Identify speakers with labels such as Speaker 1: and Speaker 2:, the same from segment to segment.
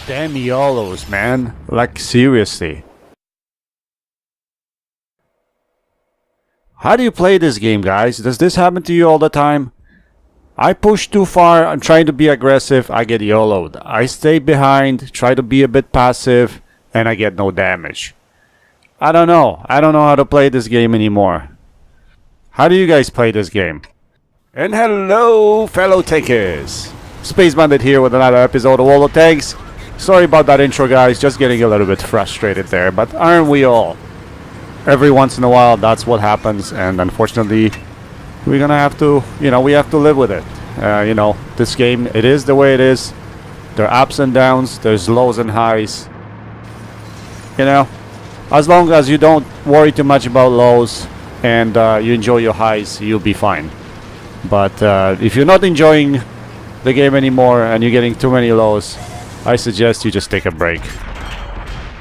Speaker 1: Damn YOLOs, man. Like, seriously. How do you play this game, guys? Does this happen to you all the time? I push too far, I'm trying to be aggressive, I get YOLO'd. I stay behind, try to be a bit passive, and I get no damage. I don't know how to play this game anymore. How do you guys play this game? And hello, fellow takers! Space Bandit here with another episode of WOT. Sorry about that intro, guys, just getting a little bit frustrated there, but aren't we all? Every once in a while, that's what happens, and unfortunately, we're gonna have to, we have to live with it. This game, it is the way it is. There are ups and downs, there's lows and highs. As long as you don't worry too much about lows and you enjoy your highs, you'll be fine. But if you're not enjoying the game anymore and you're getting too many lows, I suggest you just take a break.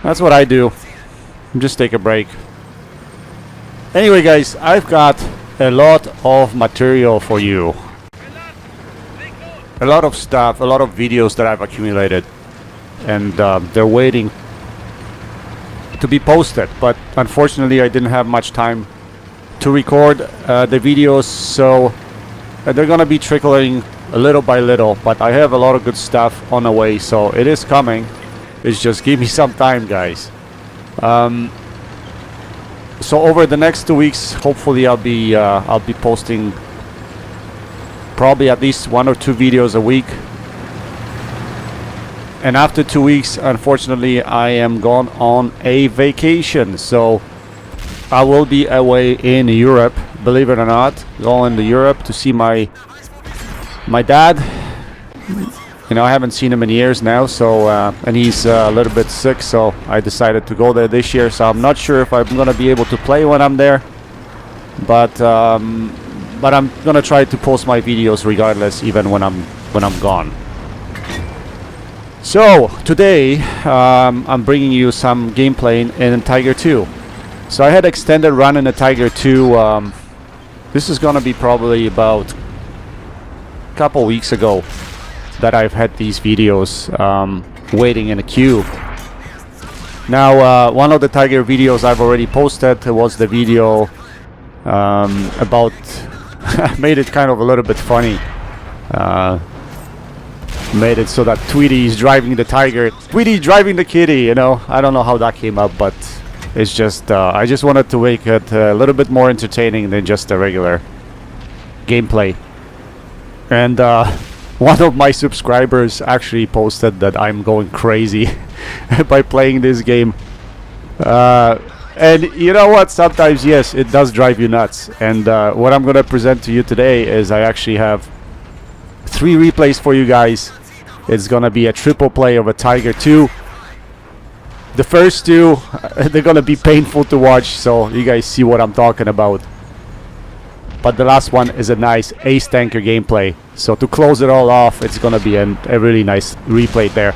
Speaker 1: That's what I do. Just take a break. Anyway, guys, I've got a lot of material for you. A lot of stuff, a lot of videos that I've accumulated. And they're waiting to be posted. But unfortunately, I didn't have much time to record the videos. So they're going to be trickling a little by little. But I have a lot of good stuff on the way. So it is coming. It's just give me some time, guys. So over the next 2 weeks, hopefully I'll be posting probably at least 1 or 2 videos a week. And after 2 weeks, unfortunately, I am gone on a vacation. So I will be away in Europe, believe it or not, going to Europe to see my dad. I haven't seen him in years now, so and he's a little bit sick, so I decided to go there this year. So I'm not sure if I'm gonna be able to play when I'm there, but I'm gonna try to post my videos regardless, even when I'm gone. So today I'm bringing you some gameplay in Tiger 2. So I had extended run in the Tiger 2. This is gonna be probably about a couple weeks ago that I've had these videos waiting in a queue. Now, one of the Tiger videos I've already posted was the video about made it kind of a little bit funny. Made it so that Tweety is driving the Tiger, Tweety driving the kitty. I don't know how that came up, but it's just I just wanted to make it a little bit more entertaining than just a regular gameplay. And one of my subscribers actually posted that I'm going crazy by playing this game. And you know what? Sometimes, yes, it does drive you nuts. And what I'm going to present to you today is I actually have 3 replays for you guys. It's going to be a triple play of a Tiger 2. The first 2, they're going to be painful to watch, so you guys see what I'm talking about. But the last one is a nice ace tanker gameplay. So to close it all off, it's gonna be a really nice replay there.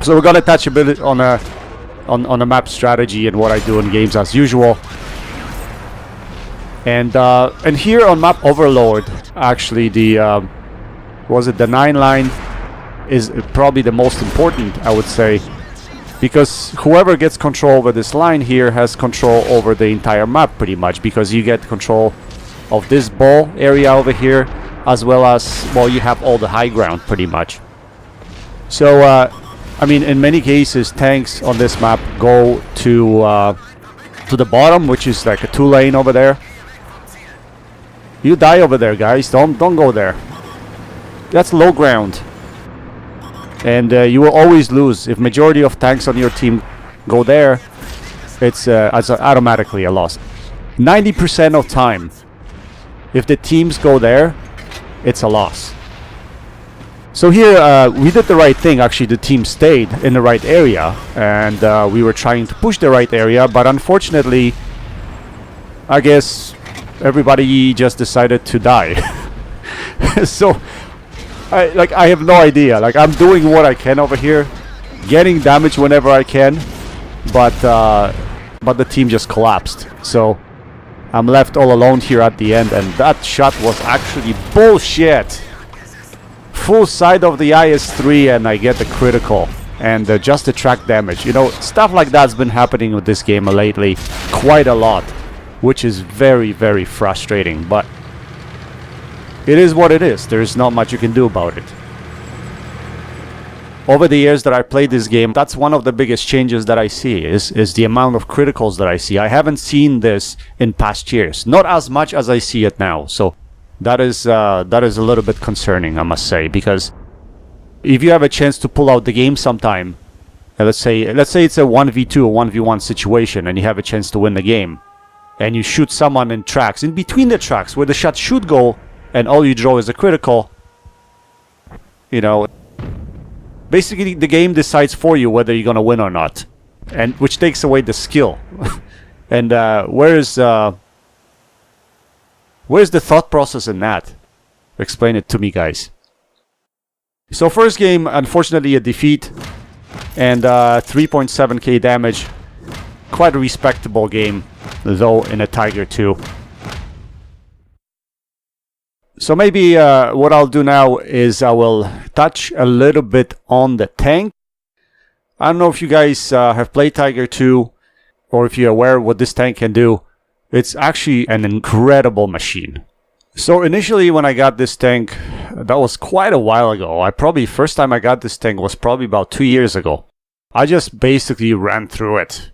Speaker 1: So we're gonna touch a bit on a map strategy and what I do in games as usual. And here on Map Overlord, actually the 9 line is probably the most important, I would say, because whoever gets control over this line here has control over the entire map pretty much, because you get control of this ball area over here, as well as, well, you have all the high ground pretty much. So I mean, in many cases tanks on this map go to the bottom, which is like a 2-lane over there. You die over there, guys. Don't go there. That's low ground, and you will always lose. If majority of tanks on your team go there, it's automatically a loss. 90% of time, if the teams go there, it's a loss. So here we did the right thing. Actually, the team stayed in the right area, and we were trying to push the right area, but unfortunately, I guess everybody just decided to die. So I have no idea. Like, I'm doing what I can over here, getting damage whenever I can, but the team just collapsed. So I'm left all alone here at the end, and that shot was actually bullshit. Full side of the IS-3, and I get the critical. and just the track damage. You know, stuff like that's been happening with this game lately quite a lot, which is very, very frustrating, but it is what it is. There's not much you can do about it. Over the years that I played this game, that's one of the biggest changes that I see is the amount of criticals that I see. I haven't seen this in past years, not as much as I see it now. So that is a little bit concerning, I must say, because if you have a chance to pull out the game sometime, let's say it's a 1v2 or 1v1 situation, and you have a chance to win the game, and you shoot someone in tracks, in between the tracks where the shot should go, and all you draw is a critical, you know, basically the game decides for you whether you're gonna win or not, and which takes away the skill. And where's the thought process in that? Explain it to me, guys. So first game, unfortunately a defeat, and 3.7k damage. Quite a respectable game, though, in a Tiger 2. So maybe what I'll do now is I will touch a little bit on the tank. I don't know if you guys have played Tiger 2, or if you're aware what this tank can do. It's actually an incredible machine. So initially when I got this tank, that was quite a while ago. First time I got this tank was probably about 2 years ago. I just basically ran through it.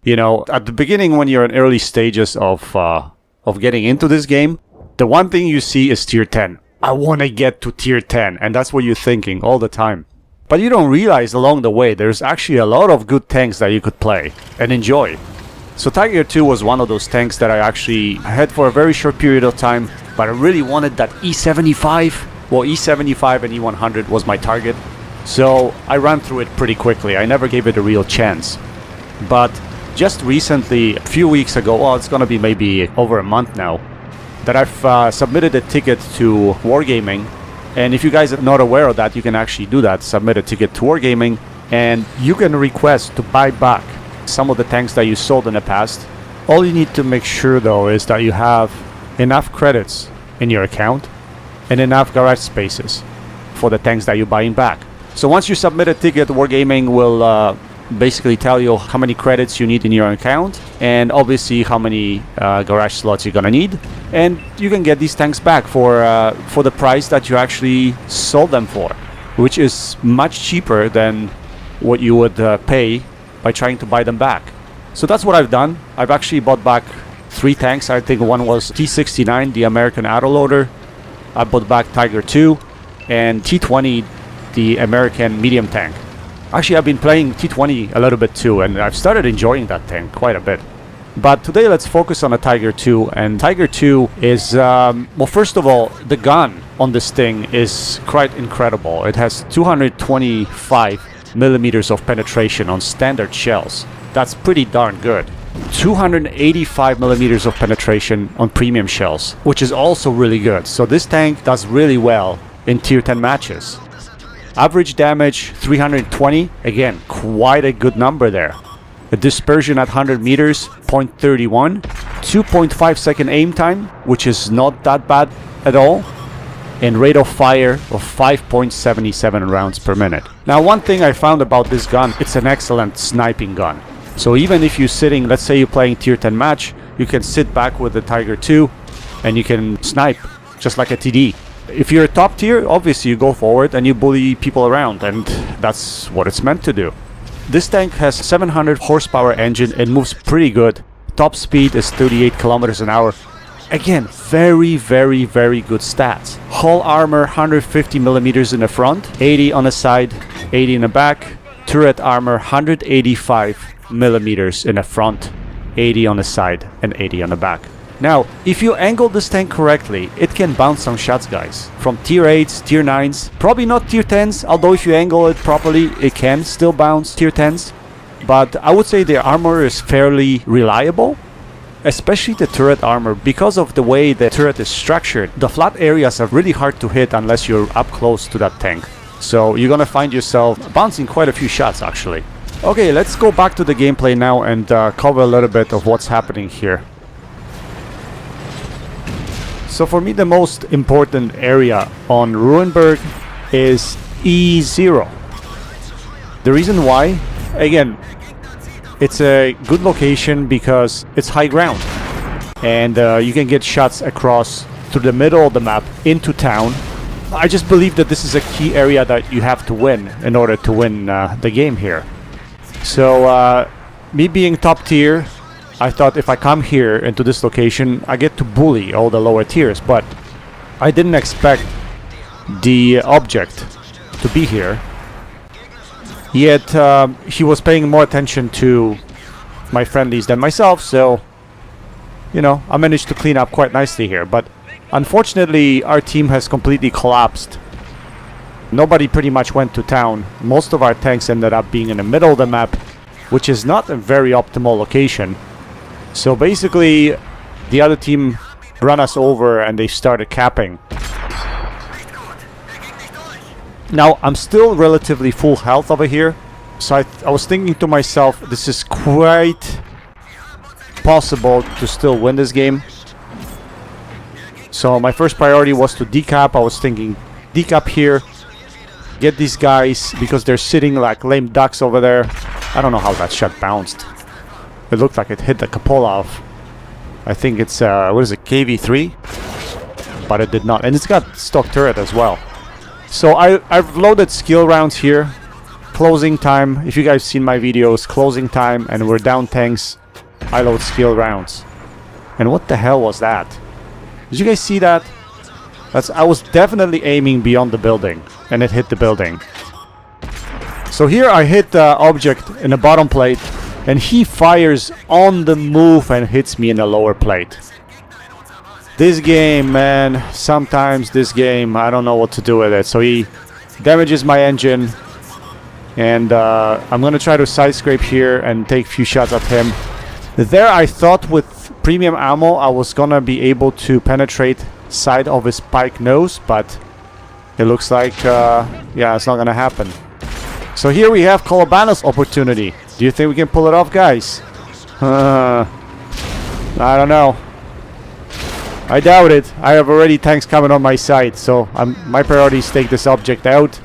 Speaker 1: You know, at the beginning when you're in early stages of getting into this game, the one thing you see is tier 10. I want to get to tier 10, and that's what you're thinking all the time. But you don't realize along the way there's actually a lot of good tanks that you could play and enjoy. So Tiger 2 was one of those tanks that I actually had for a very short period of time, but I really wanted that E75. Well, E75 and E100 was my target, so I ran through it pretty quickly. I never gave it a real chance. But just recently, a few weeks ago, well, it's gonna be maybe over a month now, that I've submitted a ticket to Wargaming. And if you guys are not aware of that, you can actually do that, submit a ticket to Wargaming, and you can request to buy back some of the tanks that you sold in the past. All you need to make sure though is that you have enough credits in your account and enough garage spaces for the tanks that you're buying back. So once you submit a ticket, Wargaming will basically tell you how many credits you need in your account, and obviously how many garage slots you're gonna need, and you can get these tanks back for the price that you actually sold them for, which is much cheaper than what you would pay by trying to buy them back. So that's what I've done. I've actually bought back 3 tanks. I think one was T69, the American autoloader. I bought back Tiger 2, and T20, the American medium tank. Actually, I've been playing T20 a little bit too, and I've started enjoying that tank quite a bit. But today let's focus on a Tiger 2, and Tiger 2 is, well, first of all, the gun on this thing is quite incredible. It has 225 millimeters of penetration on standard shells. That's pretty darn good. 285 millimeters of penetration on premium shells, which is also really good. So this tank does really well in tier 10 matches. Average damage 320, again, quite a good number there. A dispersion at 100 meters, 0.31. 2.5 second aim time, which is not that bad at all. And rate of fire of 5.77 rounds per minute. Now, one thing I found about this gun, it's an excellent sniping gun. So even if you're sitting, let's say you're playing tier 10 match, you can sit back with the Tiger 2 and you can snipe just like a TD. If you're a top tier, obviously you go forward and you bully people around, and that's what it's meant to do. This tank has 700 horsepower engine and moves pretty good. Top speed is 38 kilometers an hour. Again, very, very, very good stats. Hull armor 150 millimeters in the front, 80 on the side, 80 in the back. Turret armor 185 millimeters in the front, 80 on the side, and 80 on the back. Now, if you angle this tank correctly, it can bounce some shots, guys. From tier 8s, tier 9s, probably not tier 10s, although if you angle it properly, it can still bounce tier 10s. But I would say the armor is fairly reliable, especially the turret armor. Because of the way the turret is structured, the flat areas are really hard to hit unless you're up close to that tank. So you're gonna find yourself bouncing quite a few shots, actually. Okay, let's go back to the gameplay now and cover a little bit of what's happening here. So for me, the most important area on Ruinberg is E0. The reason why, again, it's a good location because it's high ground. And you can get shots across through the middle of the map into town. I just believe that this is a key area that you have to win in order to win the game here. So, me being top tier, I thought if I come here into this location, I get to bully all the lower tiers. But I didn't expect the object to be here. Yet, he was paying more attention to my friendlies than myself, so, you know, I managed to clean up quite nicely here. But unfortunately, our team has completely collapsed. Nobody pretty much went to town. Most of our tanks ended up being in the middle of the map, which is not a very optimal location. So basically, the other team ran us over and they started capping. Now, I'm still relatively full health over here, so I was thinking to myself, this is quite possible to still win this game. So my first priority was to decap. I was thinking decap here, get these guys, because they're sitting like lame ducks over there. I don't know how that shot bounced. It looked like it hit the cupola of, I think it's, what is it, KV3? But it did not, and it's got stock turret as well. So I've loaded skill rounds here. Closing time, if you guys seen my videos, closing time, and we're down tanks, I load skill rounds. And what the hell was that? Did you guys see that? I was definitely aiming beyond the building, and it hit the building. So here I hit the object in the bottom plate, and he fires on the move and hits me in the lower plate. This game, man, sometimes this game, I don't know what to do with it. So he damages my engine, and I'm gonna try to side scrape here and take a few shots at him. There I thought with premium ammo I was gonna be able to penetrate side of his spike nose, but it looks like, yeah, it's not gonna happen. So here we have Colabanos opportunity. Do you think we can pull it off, guys? I don't know. I doubt it. I have already tanks coming on my side, so my priority is take this object out.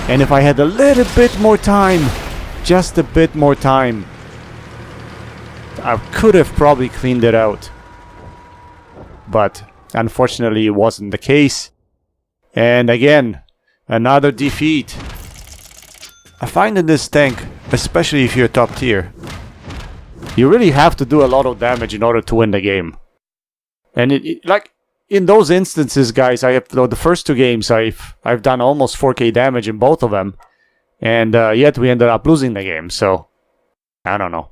Speaker 1: And if I had a little bit more time, just a bit more time, I could have probably cleaned it out. But unfortunately it wasn't the case. And again, another defeat. I find in this tank, especially if you're top tier, you really have to do a lot of damage in order to win the game. And like in those instances, guys, I have the first two games I've done almost 4k damage in both of them, and yet we ended up losing the game. So I don't know.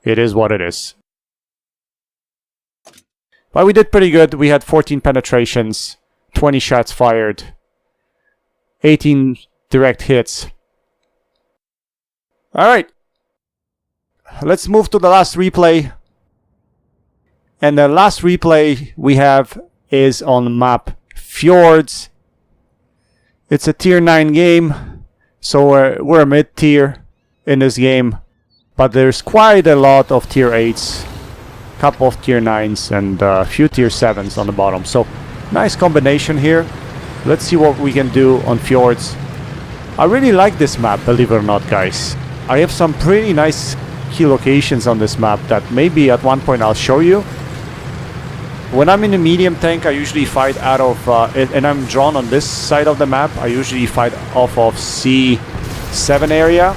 Speaker 1: It is what it is. But we did pretty good. We had 14 penetrations, 20 shots fired, 18 direct hits. All right, let's move to the last replay. And the last replay we have is on map Fjords. It's a tier 9 game, so we're a mid-tier in this game. But there's quite a lot of tier 8s, couple of tier 9s, and a few tier 7s on the bottom. So, nice combination here. Let's see what we can do on Fjords. I really like this map, believe it or not, guys. I have some pretty nice key locations on this map that maybe at one point I'll show you. When I'm in a medium tank, I usually fight out of, and I'm drawn on this side of the map, I usually fight off of C7 area.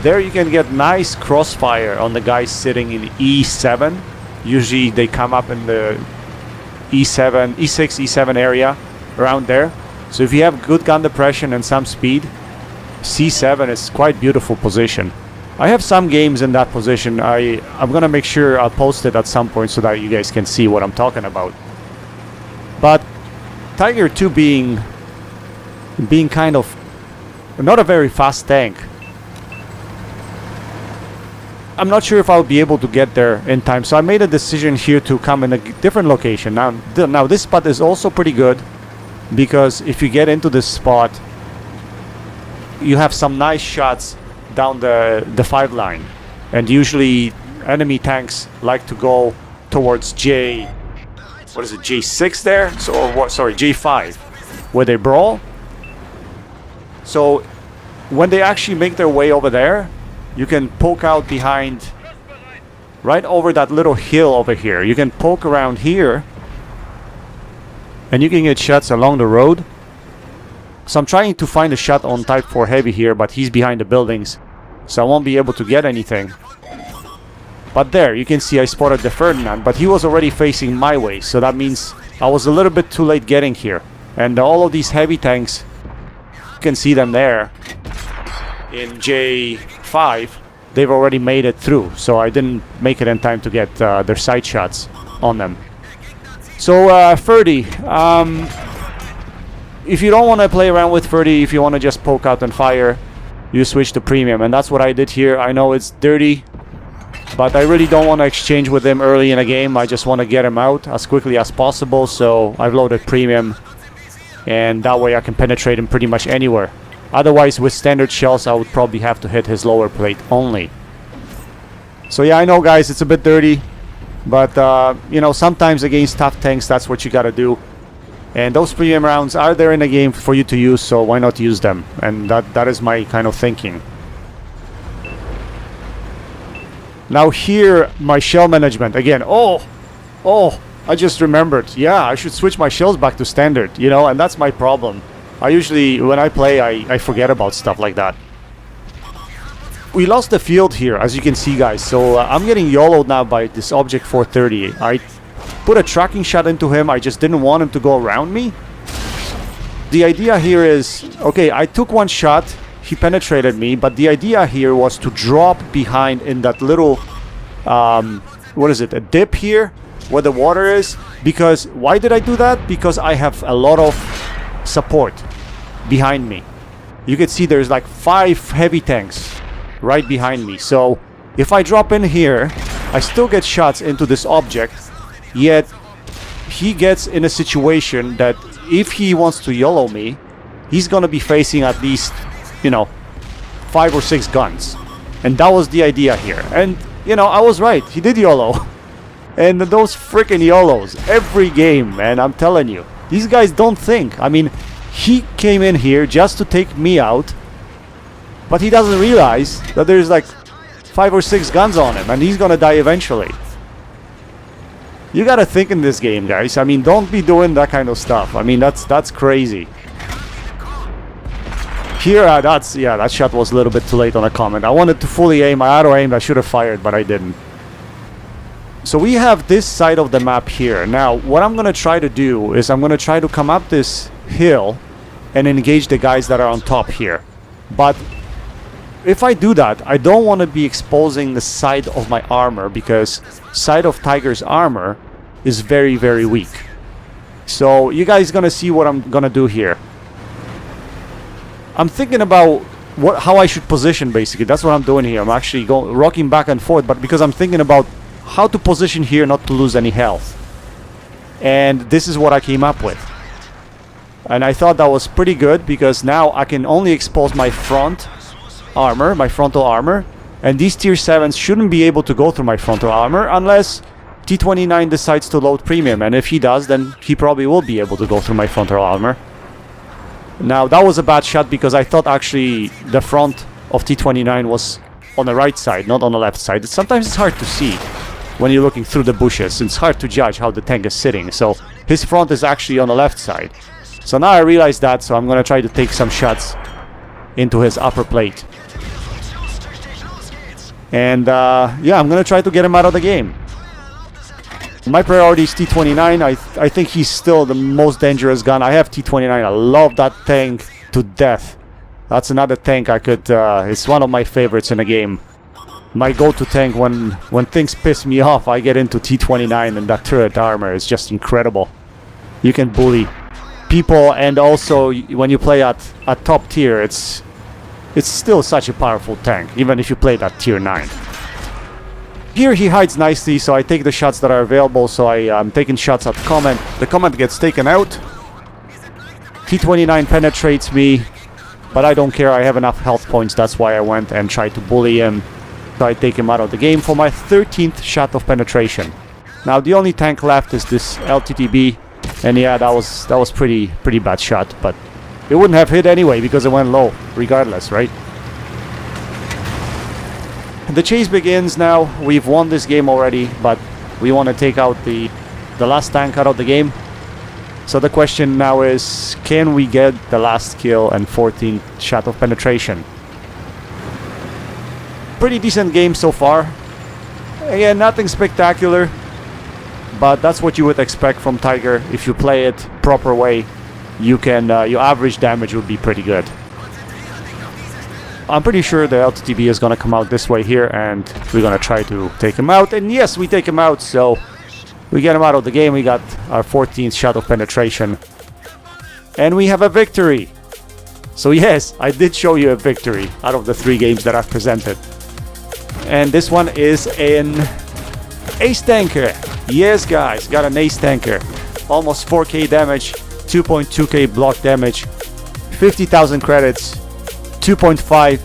Speaker 1: There you can get nice crossfire on the guys sitting in E7. Usually they come up in the E7, E6, E7 area, around there. So if you have good gun depression and some speed, C7 is quite beautiful position. I have some games in that position. I'm gonna make sure I'll post it at some point so that you guys can see what I'm talking about. But Tiger 2 being kind of not a very fast tank, I'm not sure if I'll be able to get there in time. So I made a decision here to come in a different location. Now this spot is also pretty good, because if you get into this spot, you have some nice shots down the 5 line, and usually enemy tanks like to go towards J6 there, so, or what, sorry, J5, where they brawl. So when they actually make their way over there, you can poke out behind, right over that little hill over here. You can poke around here, and you can get shots along the road. So I'm trying to find a shot on Type 4 Heavy here, but he's behind the buildings, so I won't be able to get anything. But there, you can see I spotted the Ferdinand, but he was already facing my way, so that means I was a little bit too late getting here. And all of these heavy tanks, you can see them there in J5, they've already made it through, so I didn't make it in time to get their side shots on them. So Ferdy, if you don't want to play around with Ferdy, if you want to just poke out and fire, you switch to premium, and that's what I did here. I know it's dirty, but I really don't want to exchange with him early in a game. I just want to get him out as quickly as possible, so I've loaded premium, and that way I can penetrate him pretty much anywhere. Otherwise, with standard shells, I would probably have to hit his lower plate only. So yeah, I know guys, it's a bit dirty, but you know, sometimes against tough tanks, that's what you gotta do. And those premium rounds are there in the game for you to use, so why not use them? And that is my kind of thinking. Now here, my shell management. Again, oh, I just remembered. Yeah, I should switch my shells back to standard, you know, and that's my problem. I usually, when I play, I forget about stuff like that. We lost the field here, as you can see, guys. So I'm getting YOLO'd now by this Object 430. I put a tracking shot into him. I just didn't want him to go around me. The idea here is, okay, I took one shot. He penetrated me, but the idea here was to drop behind in that little, what is it, a dip here, where the water is. Because, why did I do that? Because I have a lot of support behind me. You can see there's like 5 heavy tanks right behind me. So, if I drop in here, I still get shots into this object, yet he gets in a situation that if he wants to YOLO me, he's gonna be facing at least, you know, 5 or 6 guns. And that was the idea here. And, you know, I was right. He did YOLO. And those freaking YOLOs, every game, man, I'm telling you. These guys don't think. I mean, he came in here just to take me out, but he doesn't realize that there's like 5 or 6 guns on him, and he's gonna die eventually. You gotta think in this game, guys. I mean, don't be doing that kind of stuff. I mean, that's crazy. Here, that shot was a little bit too late on a comment. I wanted to fully aim. I auto-aimed. I should have fired, but I didn't. So we have this side of the map here. Now, what I'm going to try to do is I'm going to try to come up this hill and engage the guys that are on top here. But if I do that, I don't want to be exposing the side of my armor, because side of Tiger's armor is very, very weak. So you guys going to see what I'm going to do here. I'm thinking about how I should position, basically. That's what I'm doing here. I'm actually rocking back and forth, but because I'm thinking about how to position here not to lose any health. And this is what I came up with. And I thought that was pretty good, because now I can only expose my front armor, my frontal armor, and these tier 7s shouldn't be able to go through my frontal armor unless T29 decides to load premium. And if he does, then he probably will be able to go through my frontal armor. Now, that was a bad shot, because I thought actually the front of T29 was on the right side, not on the left side. Sometimes it's hard to see when you're looking through the bushes. It's hard to judge how the tank is sitting. So his front is actually on the left side. So now I realize that, so I'm going to try to take some shots into his upper plate. And yeah, I'm going to try to get him out of the game. My priority is T29. I think he's still the most dangerous gun. I have T29. I love that tank to death. That's another tank I could... it's one of my favorites in the game. My go-to tank when things piss me off, I get into T29, and that turret armor is just incredible. You can bully people, and also when you play at top tier, it's still such a powerful tank, even if you play at tier 9. Here he hides nicely, so I take the shots that are available, so I'm taking shots at Comet. The Comet gets taken out. T29 penetrates me, but I don't care. I have enough health points. That's why I went and tried to bully him. So I take him out of the game for my 13th shot of penetration. Now the only tank left is this LTTB, and yeah, that was pretty bad shot, but It wouldn't have hit anyway because it went low, regardless, right? The chase begins now. We've won this game already, but we want to take out the last tank out of the game. So the question now is, can we get the last kill and 14 shot of penetration? Pretty decent game so far. Again, nothing spectacular, but that's what you would expect from Tiger. If you play it proper way, you can your average damage would be pretty good. I'm pretty sure the LTTB is gonna come out this way here, and we're gonna try to take him out. And yes, we take him out, so we get him out of the game. We got our 14th shot of penetration, and we have a victory. So yes, I did show you a victory out of the 3 games that I've presented. And this one is an ace tanker. Yes, guys, got an ace tanker. Almost 4k damage, 2.2k block damage, 50,000 credits, 2,500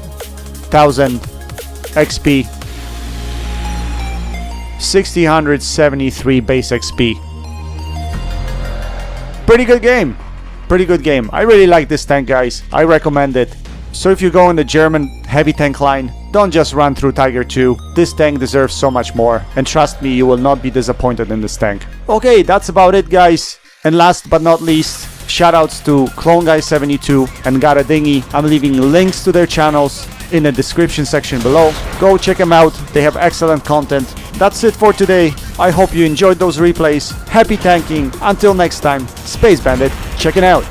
Speaker 1: XP, 1,673 base XP. Pretty good game. Pretty good game. I really like this tank, guys. I recommend it. So if you go in the German heavy tank line, don't just run through Tiger 2. This tank deserves so much more. And trust me, you will not be disappointed in this tank. Okay, that's about it, guys. And last but not least, shoutouts to CloneGuy72 and Gotta Dingy. I'm leaving links to their channels in the description section below. Go check them out. They have excellent content. That's it for today. I hope you enjoyed those replays. Happy tanking. Until next time, Space Bandit, checking out.